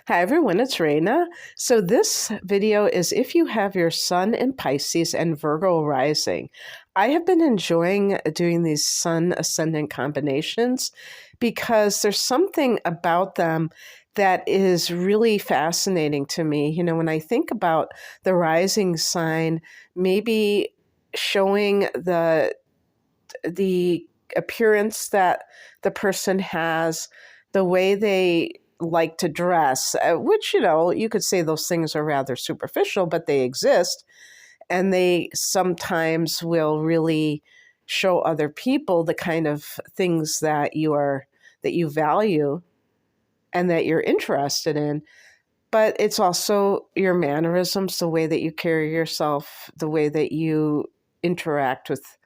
Hi everyone, it's Raina. So this video is if you have your sun in Pisces and Virgo rising. I have been enjoying doing these sun ascendant combinations because there's something about them that is really fascinating to me. You know, when I think about the rising sign, maybe showing the appearance that the person has, the way they like to dress, which, you know, you could say those things are rather superficial, but they exist. And they sometimes will really show other people the kind of things that you value and that you're interested in. But it's also your mannerisms, the way that you carry yourself, the way that you interact with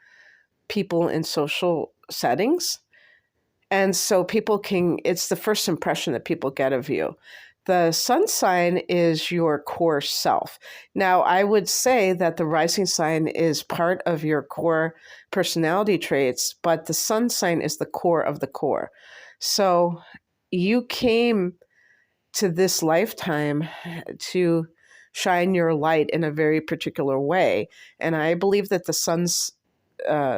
people in social settings. And so it's the first impression that people get of you. The sun sign is your core self. Now, I would say that the rising sign is part of your core personality traits, but the sun sign is the core of the core. So you came to this lifetime to shine your light in a very particular way. And I believe that the sun's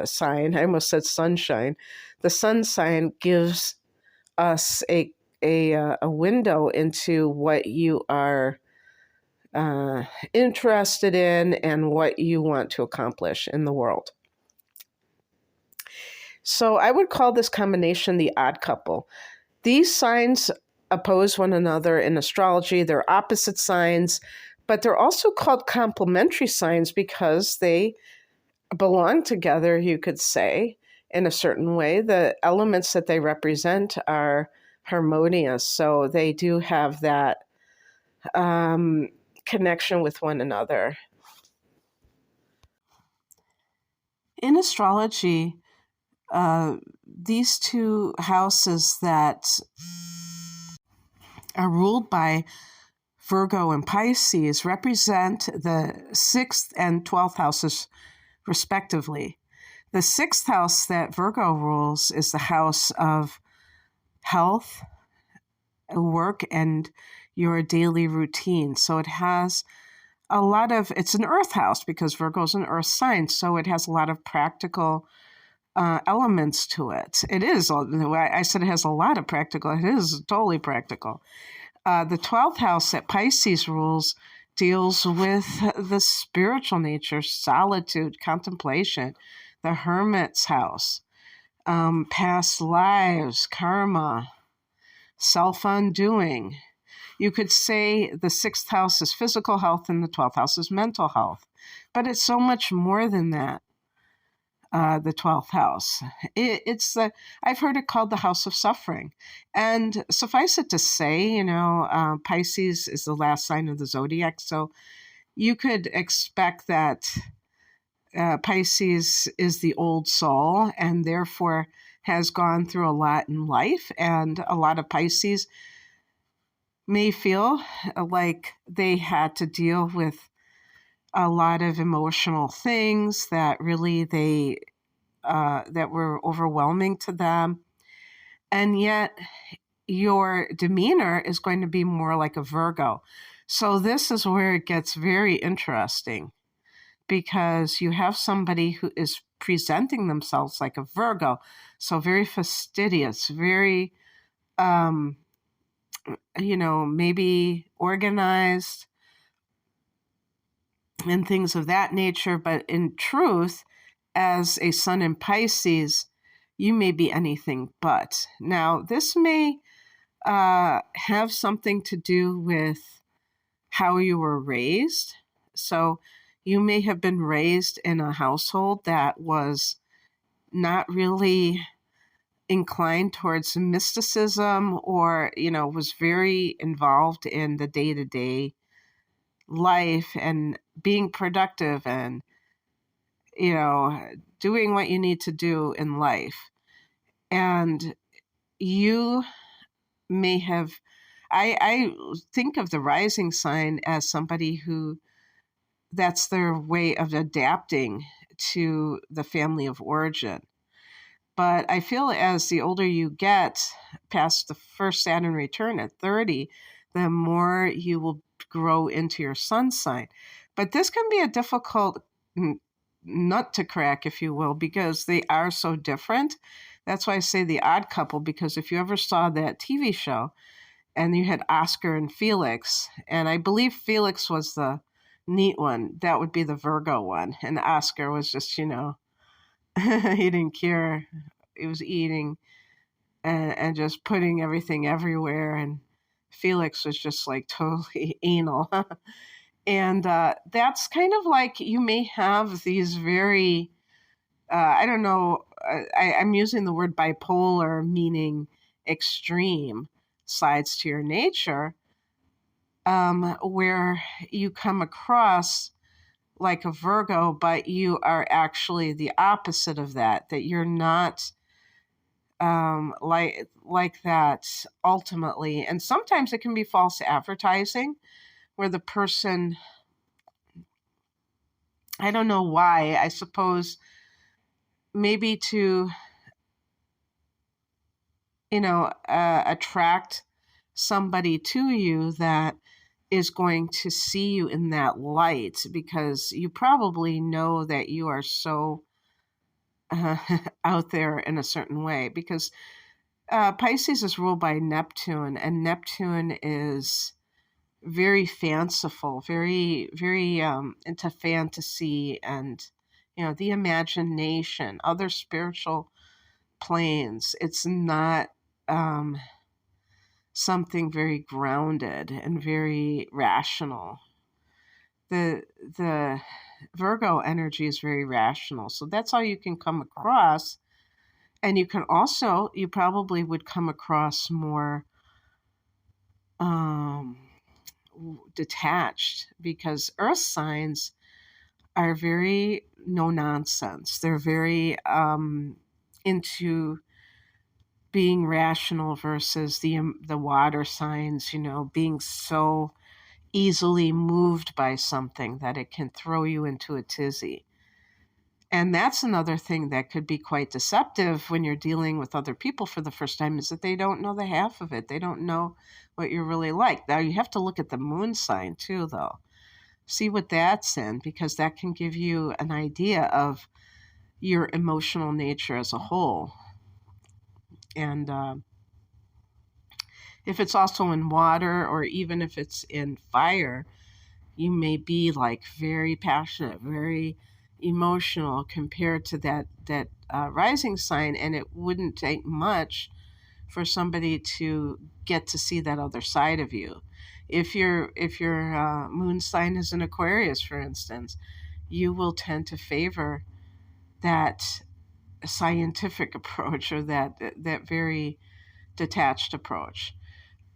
sign, I almost said sunshine, the sun sign gives us a window into what you are interested in and what you want to accomplish in the world. So I would call this combination the odd couple. These signs oppose one another in astrology. They're opposite signs, but they're also called complementary signs because they belong together, you could say, in a certain way. The elements that they represent are harmonious, so they do have that connection with one another. In astrology, these two houses that are ruled by Virgo and Pisces represent the 6th and 12th houses, respectively. The 6th house that Virgo rules is the house of health, work, and your daily routine. So it has it's an earth house because Virgo is an earth sign. So it has a lot of practical elements to it. It is, I said it has a lot of practical. It is totally practical. The 12th house that Pisces rules deals with the spiritual nature, solitude, contemplation, the hermit's house, past lives, karma, self-undoing. You could say the 6th house is physical health and the 12th house is mental health, but it's so much more than that. The 12th house. I've heard it called the house of suffering. And suffice it to say, Pisces is the last sign of the zodiac. So you could expect that Pisces is the old soul and therefore has gone through a lot in life. And a lot of Pisces may feel like they had to deal with a lot of emotional things that really that were overwhelming to them. And yet your demeanor is going to be more like a Virgo. So this is where it gets very interesting because you have somebody who is presenting themselves like a Virgo. So very fastidious, very, maybe organized, and things of that nature. But in truth, as a sun in Pisces, you may be anything but. Now, this may have something to do with how you were raised. So you may have been raised in a household that was not really inclined towards mysticism or, was very involved in the day-to-day life and being productive and, doing what you need to do in life. And you may have, I think of the rising sign as somebody who that's their way of adapting to the family of origin. But I feel as the older you get past the first Saturn return at 30, the more you will grow into your sun sign. But this can be a difficult nut to crack, if you will, because they are so different. That's why I say The Odd Couple, because if you ever saw that TV show and you had Oscar and Felix, and I believe Felix was the neat one, that would be the Virgo one. And Oscar was just, he didn't care. He was eating and just putting everything everywhere. And Felix was just like totally anal. And that's kind of like you may have these very, I don't know, I'm using the word bipolar, meaning extreme sides to your nature, where you come across like a Virgo, but you are actually the opposite of that, that you're not like that ultimately. And sometimes it can be false advertising where the person, I don't know why, I suppose maybe to, attract somebody to you that is going to see you in that light, because you probably know that you are so out there in a certain way, because Pisces is ruled by Neptune, and Neptune is very fanciful, very, very into fantasy and, the imagination, other spiritual planes. It's not something very grounded and very rational. The Virgo energy is very rational, so that's all you can come across. And you probably would come across more detached, because earth signs are very no nonsense. They're very into being rational versus the water signs, being so easily moved by something that it can throw you into a tizzy. And that's another thing that could be quite deceptive when you're dealing with other people for the first time, is that they don't know the half of it. They don't know what you're really like. Now, you have to look at the moon sign too, though. See what that's in, because that can give you an idea of your emotional nature as a whole. And if it's also in water, or even if it's in fire, you may be like very passionate, very emotional compared to that rising sign, and it wouldn't take much for somebody to get to see that other side of you. If your moon sign is in Aquarius, for instance, you will tend to favor that scientific approach, or that very detached approach.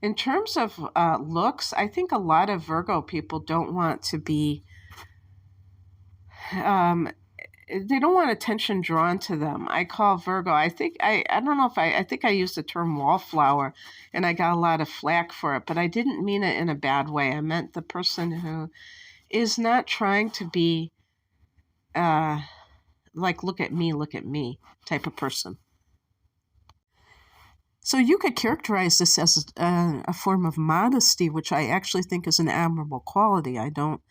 In terms of looks, I think a lot of Virgo people don't want to be, they don't want attention drawn to them. I call Virgo, I don't know if I think I used the term wallflower, and I got a lot of flack for it, but I didn't mean it in a bad way. I meant the person who is not trying to be like, look at me type of person. So you could characterize this as a form of modesty, which I actually think is an admirable quality. I don't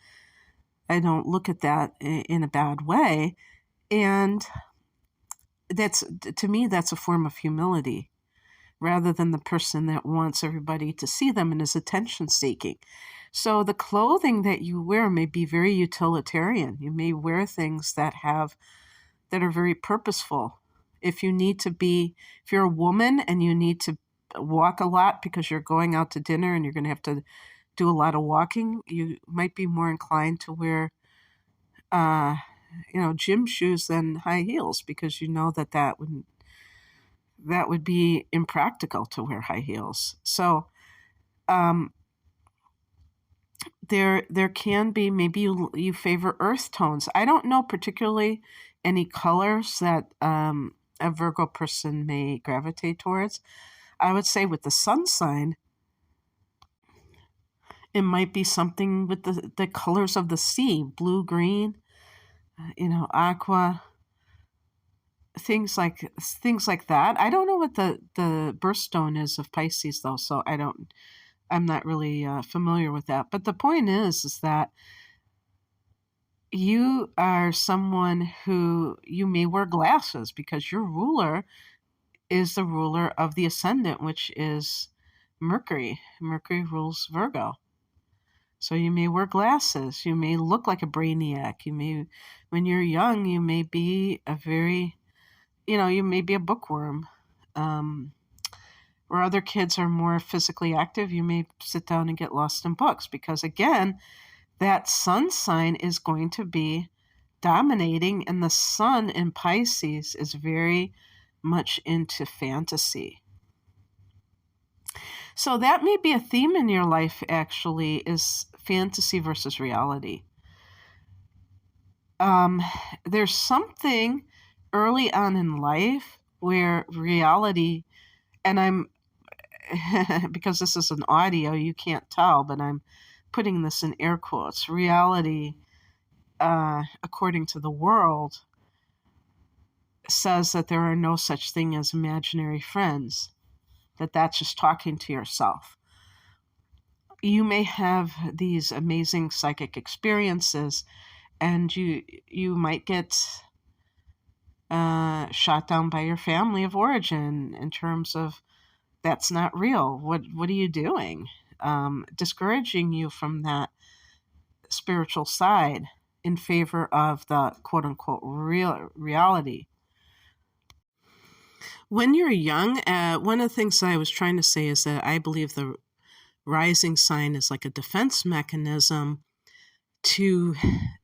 look at that in a bad way. And to me, that's a form of humility, rather than the person that wants everybody to see them and is attention seeking. So the clothing that you wear may be very utilitarian. You may wear things that are very purposeful. If you're a woman and you need to walk a lot because you're going out to dinner and you're going to have to do a lot of walking, you might be more inclined to wear, gym shoes than high heels, because you know that would be impractical to wear high heels. So, there can be, maybe you favor earth tones. I don't know particularly any colors that a Virgo person may gravitate towards. I would say with the sun sign, it might be something with the colors of the sea, blue, green, aqua, things like that. I don't know what the birthstone is of Pisces, though, so I don't I'm not really familiar with that. But the point is that you are someone who you may wear glasses because your ruler is the ruler of the ascendant, which is Mercury. Mercury rules Virgo. So you may wear glasses. You may look like a brainiac. When you're young, you may be you may be a bookworm. Um, where other kids are more physically active, you may sit down and get lost in books because, again, that sun sign is going to be dominating, and the sun in Pisces is very much into fantasy. So that may be a theme in your life, actually, is fantasy versus reality. There's something early on in life where reality, and I'm, because this is an audio, you can't tell, but I'm putting this in air quotes, reality, according to the world, says that there are no such thing as imaginary friends, that's just talking to yourself. You may have these amazing psychic experiences, and you might get shot down by your family of origin in terms of that's not real. What are you doing? Discouraging you from that spiritual side in favor of the quote unquote reality. When you're young, one of the things I was trying to say is that I believe the rising sign is like a defense mechanism to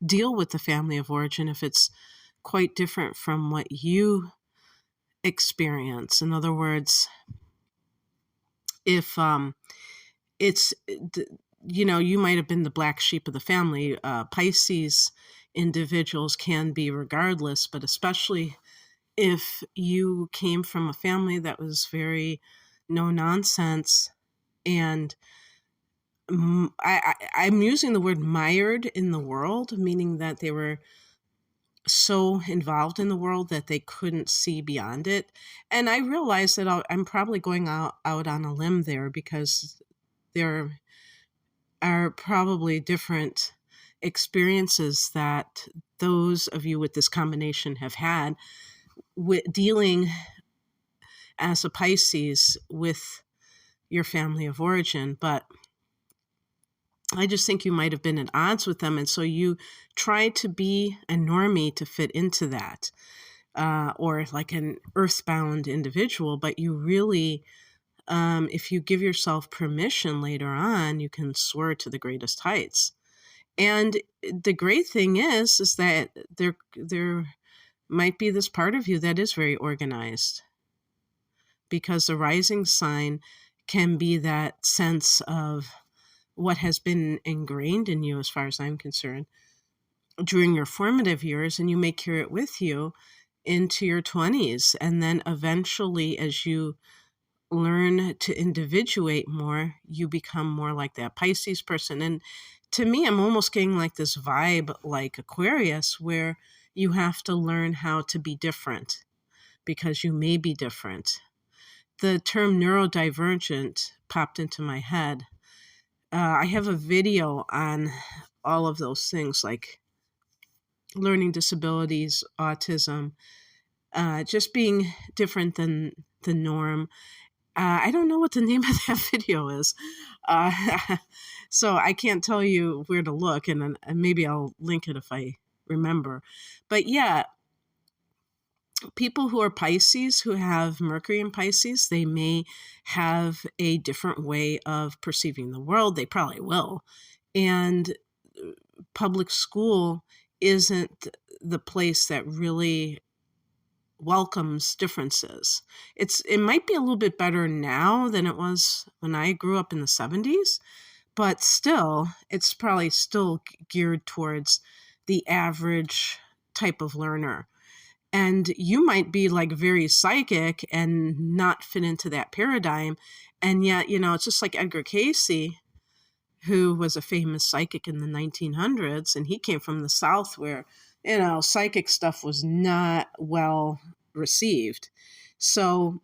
deal with the family of origin if it's quite different from what you experience. In other words, if it's, you might have been the black sheep of the family. Pisces individuals can be regardless, but especially if you came from a family that was very no nonsense, and I'm using the word mired in the world, meaning that they were so involved in the world that they couldn't see beyond it. And I realize that I'm probably going out on a limb there, because there are probably different experiences that those of you with this combination have had with dealing as a Pisces with your family of origin. But I just think you might have been at odds with them. And so you try to be a normie to fit into that, or like an earthbound individual. But you really, if you give yourself permission later on, you can soar to the greatest heights. And the great thing is that there might be this part of you that is very organized, because the rising sign can be that sense of what has been ingrained in you, as far as I'm concerned, during your formative years, and you may carry it with you into your 20s. And then eventually, as you learn to individuate more, you become more like that Pisces person. And to me, I'm almost getting like this vibe like Aquarius, where you have to learn how to be different because you may be different. The term neurodivergent popped into my head. I have a video on all of those things, like learning disabilities, autism, just being different than the norm. I don't know what the name of that video is, so I can't tell you where to look, and maybe I'll link it if I remember. But yeah, people who are Pisces, who have Mercury in Pisces, they may have a different way of perceiving the world. They probably will. And public school isn't the place that really welcomes differences. It might be a little bit better now than it was when I grew up in the 70s, but still, it's probably still geared towards the average type of learner. And you might be like very psychic and not fit into that paradigm. And yet, it's just like Edgar Cayce, who was a famous psychic in the 1900s, and he came from the South where, psychic stuff was not well received. So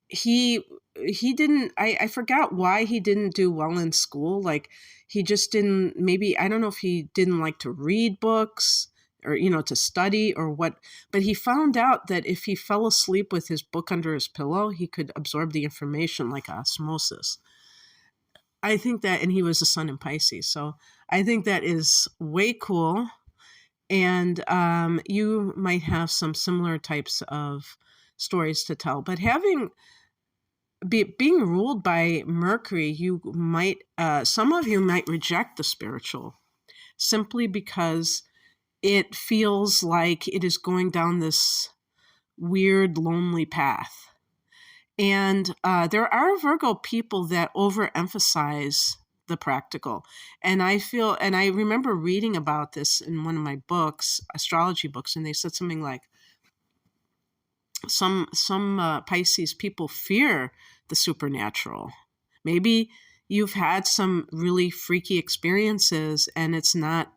he he didn't, I forgot why he didn't do well in school. Like he just didn't, maybe, I don't know if he didn't like to read books or, to study or what, but he found out that if he fell asleep with his book under his pillow, he could absorb the information like osmosis. I think that, and he was a sun in Pisces. So I think that is way cool. And you might have some similar types of stories to tell, but being ruled by Mercury, you might, some of you might reject the spiritual simply because it feels like it is going down this weird, lonely path. And there are Virgo people that overemphasize the practical. And I remember reading about this in one of my books, astrology books, and they said something like, some Pisces people fear the supernatural. Maybe you've had some really freaky experiences and it's not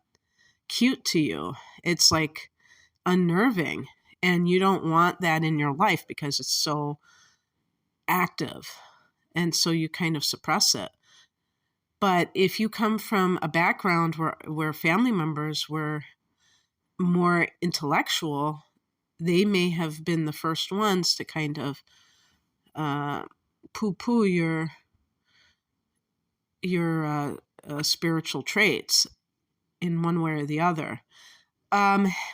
cute to you. It's like unnerving, and you don't want that in your life because it's so active, and so you kind of suppress it. But if you come from a background where family members were more intellectual, they may have been the first ones to kind of poo-poo your spiritual traits in one way or the other.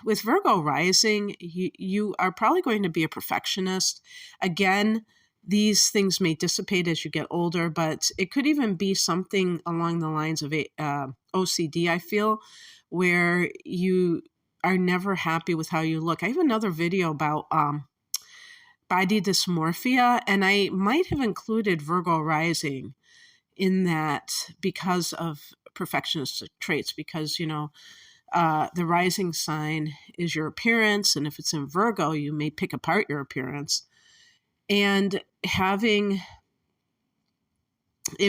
With Virgo rising, you are probably going to be a perfectionist. Again, these things may dissipate as you get older, but it could even be something along the lines of OCD, I feel, where you are never happy with how you look. I have another video about body dysmorphia, and I might have included Virgo rising in that because of perfectionist traits, because, the rising sign is your appearance, and if it's in Virgo, you may pick apart your appearance. And if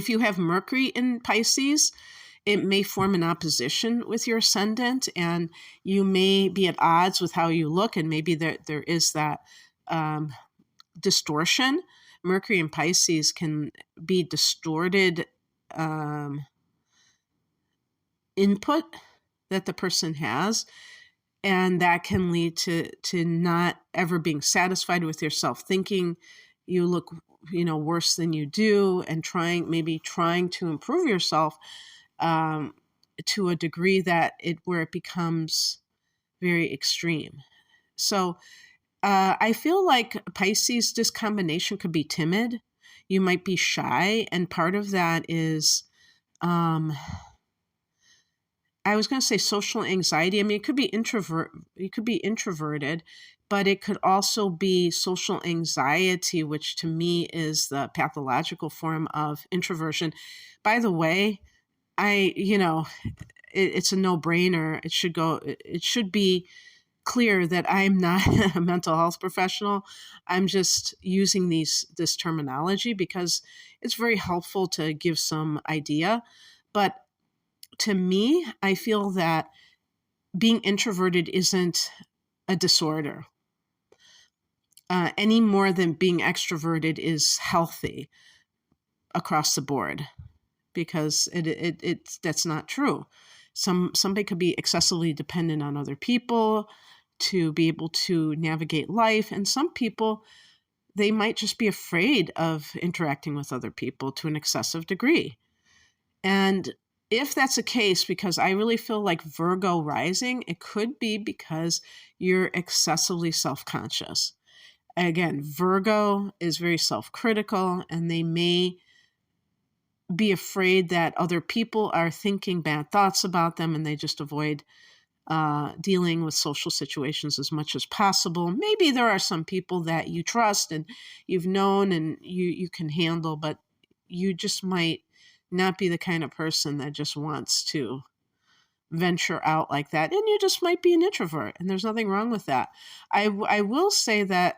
you have Mercury in Pisces, it may form an opposition with your ascendant, and you may be at odds with how you look, and maybe there is that distortion. Mercury in Pisces can be distorted input that the person has, and that can lead to not ever being satisfied with yourself, thinking you look worse than you do, and trying to improve yourself to a degree where it becomes very extreme. So I feel like Pisces, this combination could be timid. You might be shy, and part of that is I was going to say social anxiety. I mean, it could be introverted, but it could also be social anxiety, which to me is the pathological form of introversion. By the way, it's a no-brainer. It should be clear that I'm not a mental health professional. I'm just using this terminology because it's very helpful to give some idea. But to me, I feel that being introverted isn't a disorder any more than being extroverted is healthy across the board, because that's not true. Somebody could be excessively dependent on other people to be able to navigate life, and some people, they might just be afraid of interacting with other people to an excessive degree. And if that's the case, because I really feel like Virgo rising, it could be because you're excessively self-conscious. Again, Virgo is very self-critical, and they may be afraid that other people are thinking bad thoughts about them, and they just avoid dealing with social situations as much as possible. Maybe there are some people that you trust and you've known and you can handle, but you just might not be the kind of person that just wants to venture out like that. And you just might be an introvert, and there's nothing wrong with that. I will say that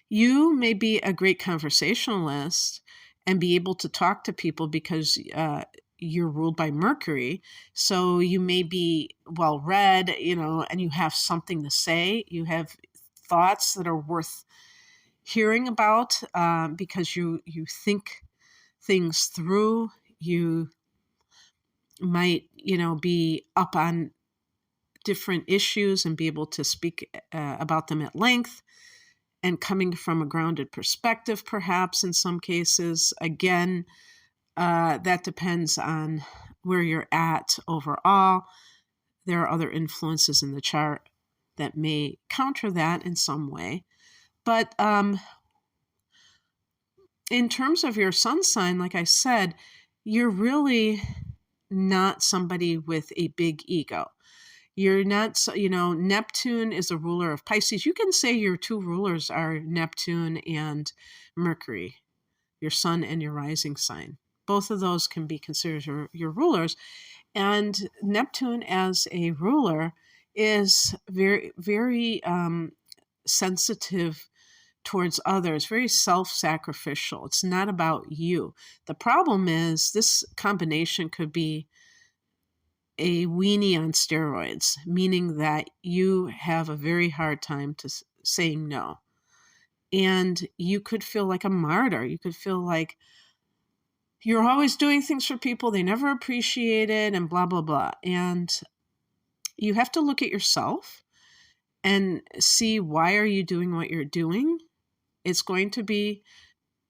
you may be a great conversationalist and be able to talk to people because you're ruled by Mercury. So you may be well-read, and you have something to say. You have thoughts that are worth hearing about, because you think things through. You might, be up on different issues and be able to speak about them at length, and coming from a grounded perspective, perhaps in some cases. Again, that depends on where you're at overall. There are other influences in the chart that may counter that in some way. But in terms of your sun sign, like I said, you're really not somebody with a big ego. You're not, Neptune is a ruler of Pisces. You can say your two rulers are Neptune and Mercury, your sun and your rising sign. Both of those can be considered your rulers. And Neptune as a ruler is very, very sensitive towards others, very self-sacrificial. It's not about you. The problem is this combination could be a weenie on steroids, meaning that you have a very hard time saying no. And you could feel like a martyr. You could feel like you're always doing things for people, they never appreciate it, and blah, blah, blah. And you have to look at yourself and see, why are you doing what you're doing? It's going to be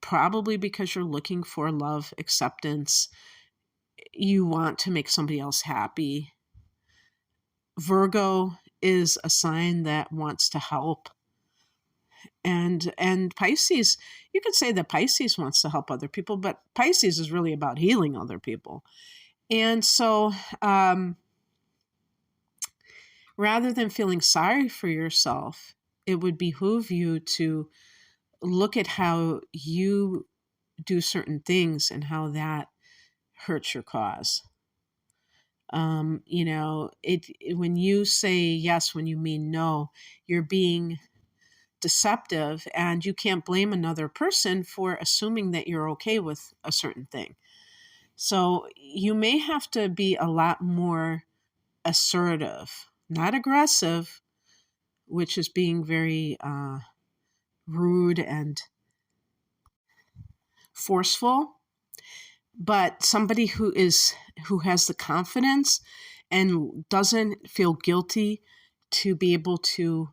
probably because you're looking for love, acceptance. You want to make somebody else happy. Virgo is a sign that wants to help. And Pisces, you could say that Pisces wants to help other people, but Pisces is really about healing other people. And so rather than feeling sorry for yourself, it would behoove you to look at how you do certain things and how that hurts your cause. When you say yes when you mean no, you're being deceptive, and you can't blame another person for assuming that you're okay with a certain thing. So you may have to be a lot more assertive, not aggressive, which is being very rude and forceful, but somebody who has the confidence and doesn't feel guilty to be able to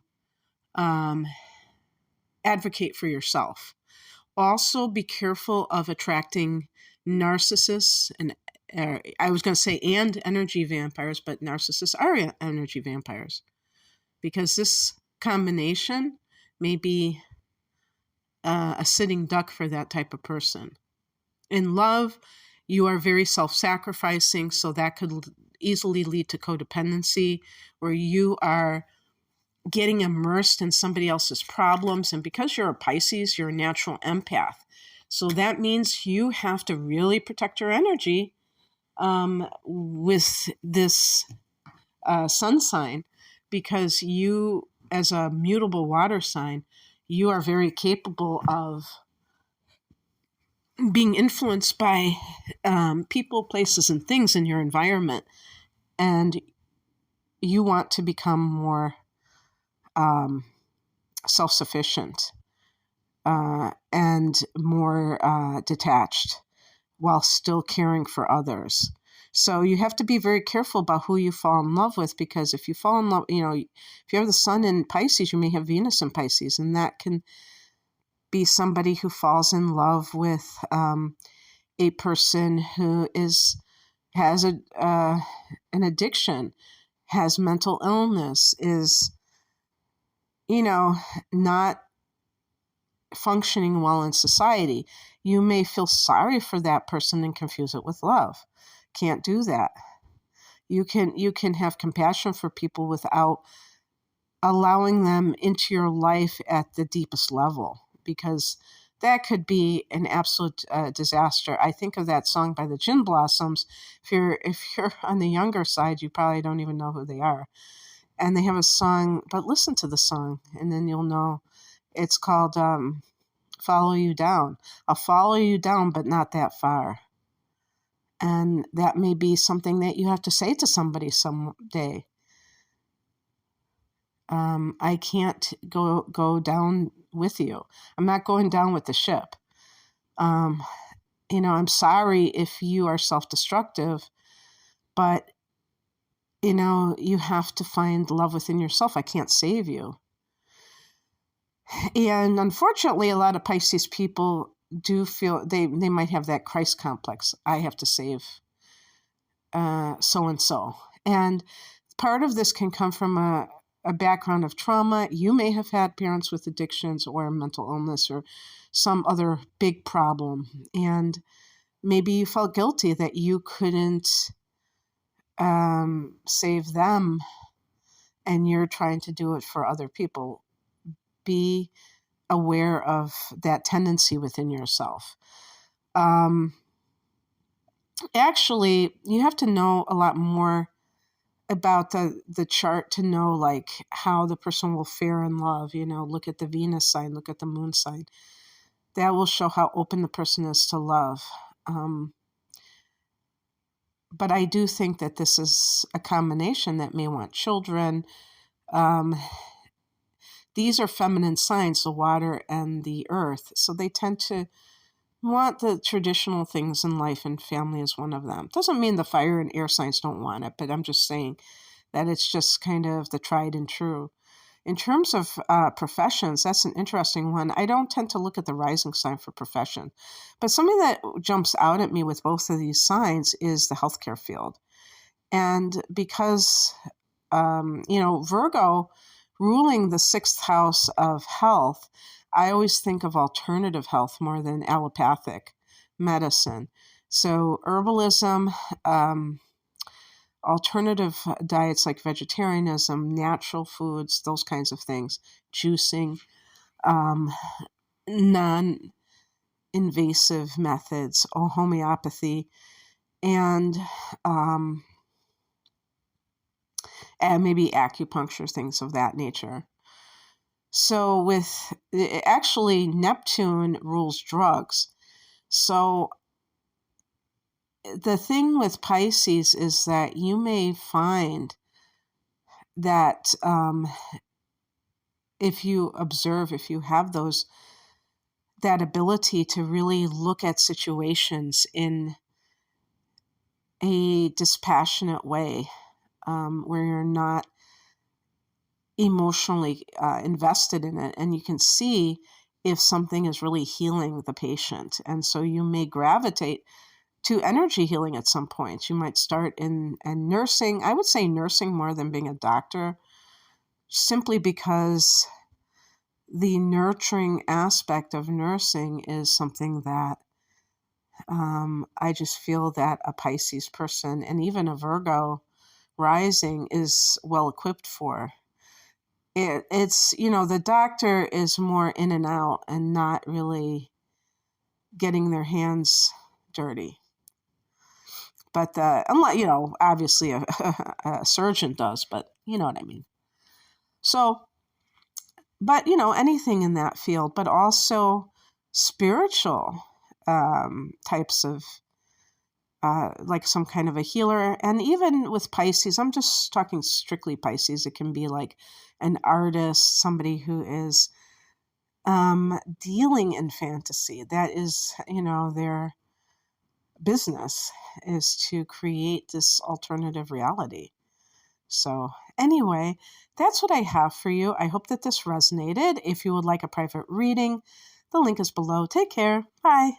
advocate for yourself. Also, be careful of attracting narcissists and I was going to say and energy vampires, but narcissists are energy vampires, because this combination may be a sitting duck for that type of person. In love, you are very self-sacrificing, so that could easily lead to codependency, where you are getting immersed in somebody else's problems. And because you're a Pisces, you're a natural empath. So that means you have to really protect your energy with this sun sign, because you, as a mutable water sign, you are very capable of being influenced by people, places, and things in your environment. And you want to become more self-sufficient and more detached while still caring for others. So you have to be very careful about who you fall in love with, because if you fall in love, if you have the sun in Pisces, you may have Venus in Pisces, and that can be somebody who falls in love with a person who has an addiction, has mental illness, is not functioning well in society. You may feel sorry for that person and confuse it with love. Can't do that. You can have compassion for people without allowing them into your life at the deepest level, because that could be an absolute disaster. I think of that song by the Gin Blossoms. If you're on the younger side, you probably don't even know who they are. And they have a song, but listen to the song, and then you'll know. It's called Follow You Down. I'll follow you down, but not that far. And that may be something that you have to say to somebody someday. I can't go down with you. I'm not going down with the ship. I'm sorry if you are self-destructive, but, you have to find love within yourself. I can't save you. And unfortunately, a lot of Pisces people do feel they might have that Christ complex. I have to save so-and-so. And part of this can come from a background of trauma. You may have had parents with addictions or mental illness or some other big problem. And maybe you felt guilty that you couldn't save them, and you're trying to do it for other people. Be aware of that tendency within yourself. Actually, you have to know a lot more about the chart to know like how the person will fare in love. Look at the Venus sign, look at the moon sign. That will show how open the person is to love. But I do think that this is a combination that may want children. These are feminine signs, the water and the earth. So they tend to want the traditional things in life, and family is one of them. Doesn't mean the fire and air signs don't want it, but I'm just saying that it's just kind of the tried and true. In terms of professions, that's an interesting one. I don't tend to look at the rising sign for profession, but something that jumps out at me with both of these signs is the healthcare field. And because, Virgo ruling the sixth house of health, I always think of alternative health more than allopathic medicine. So herbalism, alternative diets like vegetarianism, natural foods, those kinds of things, juicing, non-invasive methods, or homeopathy, and maybe acupuncture, things of that nature. So actually Neptune rules drugs. So the thing with Pisces is that you may find that if you observe, if you have that ability to really look at situations in a dispassionate way, where you're not emotionally invested in it, and you can see if something is really healing the patient. And so you may gravitate to energy healing at some point. You might start in nursing. I would say nursing more than being a doctor, simply because the nurturing aspect of nursing is something that I just feel that a Pisces person and even a Virgo rising is well equipped for. It's, the doctor is more in and out and not really getting their hands dirty. But, unlike, obviously a surgeon does, but you know what I mean. So, but, anything in that field, but also spiritual types of, like some kind of a healer. And even with Pisces, I'm just talking strictly Pisces. It can be like an artist, somebody who is dealing in fantasy. That is, their business is to create this alternative reality. So anyway, that's what I have for you. I hope that this resonated. If you would like a private reading, the link is below. Take care. Bye.